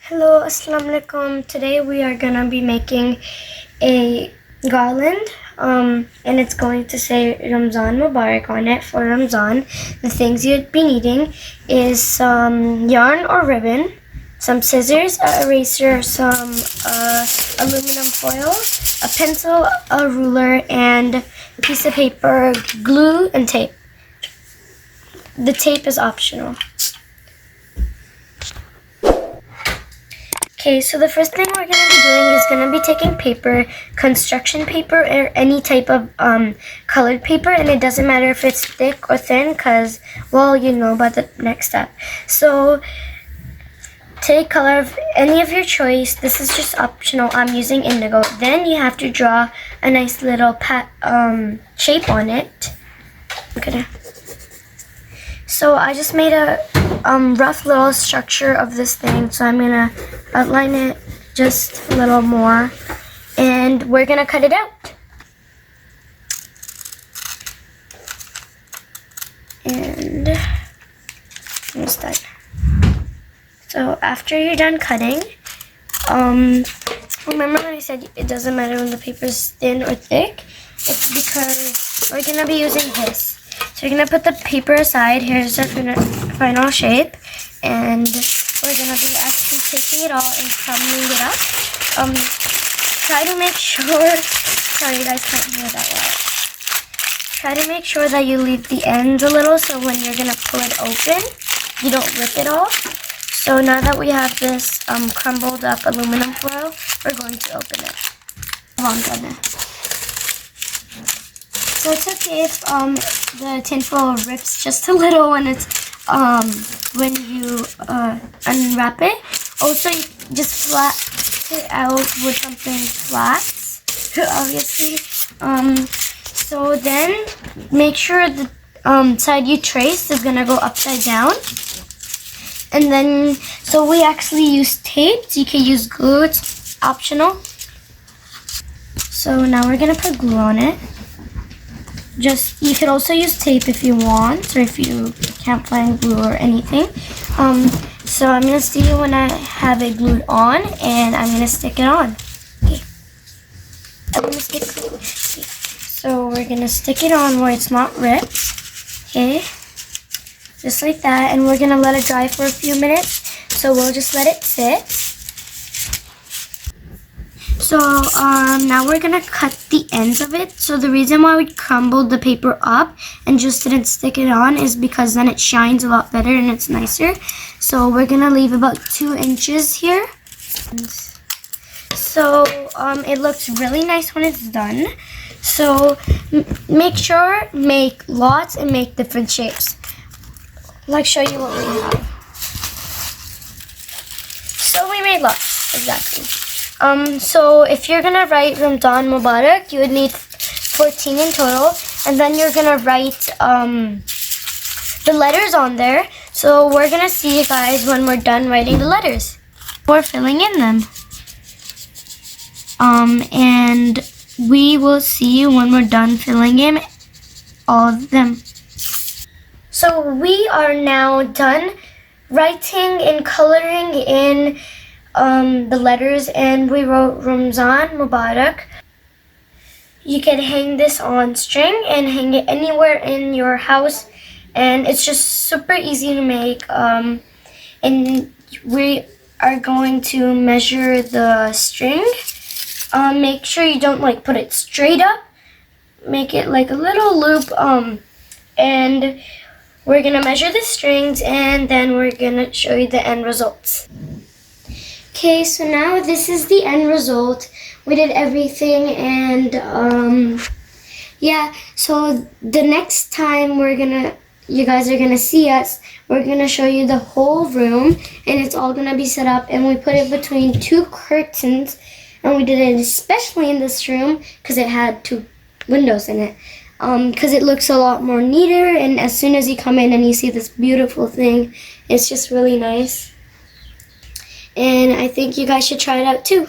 Hello, Assalamu alaikum. Today we are gonna be making a garland, and it's going to say Ramadan Mubarak on it for Ramadan. The things you'd be needing is some yarn or ribbon, some scissors, an eraser, some aluminum foil, a pencil, a ruler, and a piece of paper, glue, and tape. The tape is optional. Okay, so the first thing we're going to be doing is going to be taking paper, construction paper, or any type of colored paper, and it doesn't matter if it's thick or thin because, well, you know about the next step. So, take color of any of your choice. This is just optional. I'm using indigo. Then you have to draw a nice little shape on it. Okay. So I just made a rough little structure of this thing, so I'm gonna outline it just a little more, and we're gonna cut it out. And almost done. So after you're done cutting, remember when I said it doesn't matter when the paper is thin or thick? It's because we're gonna be using this. So you're going to put the paper aside. Here's the final shape. And we're going to be actually taking it all and crumbling it up. Try to make sure, sorry you guys can't hear that well. Try to make sure that you leave the ends a little so when you're going to pull it open, you don't rip it all. So now that we have this crumbled up aluminum foil, we're going to open it. So it's okay if the tinfoil rips just a little when it's when you unwrap it. Also, you just flat it out with something flat, obviously. So then make sure the side you trace is gonna go upside down. And then, so we actually use tape. So you can use glue. It's optional. So now we're gonna put glue on it. You could also use tape if you want, or if you can't find glue or anything. So I'm going to see you when I have it glued on, and I'm going to stick it on. Okay. So we're going to stick it on where it's not ripped. Okay. Just like that, and we're going to let it dry for a few minutes. So we'll just let it sit. So now we're gonna cut the ends of it. So the reason why we crumbled the paper up and just didn't stick it on is because then it shines a lot better and it's nicer. So we're gonna leave about 2 inches here. So it looks really nice when it's done. So make lots and make different shapes. Like show you what we have. So we made lots, exactly. So if you're gonna write Ramadan Mubarak, you would need 14 in total, and then you're gonna write the letters on there. So we're gonna see you guys when we're done writing the letters. We're filling in them. And we will see you when we're done filling in all of them. So we are now done writing and coloring in the letters, and we wrote Ramadan Mubarak. You can hang this on string and hang it anywhere in your house, and it's just super easy to make. And we are going to measure the string. Make sure you don't put it straight up. Make it like a little loop. And we're gonna measure the strings, and then we're gonna show you the end results. Okay, so now this is the end result. We did everything, and yeah, so the next time you guys are gonna see us, we're gonna show you the whole room, and it's all gonna be set up, and we put it between 2 curtains, and we did it especially in this room because it had 2 windows in it, because it looks a lot more neater, and as soon as you come in and you see this beautiful thing, it's just really nice. And I think you guys should try it out too.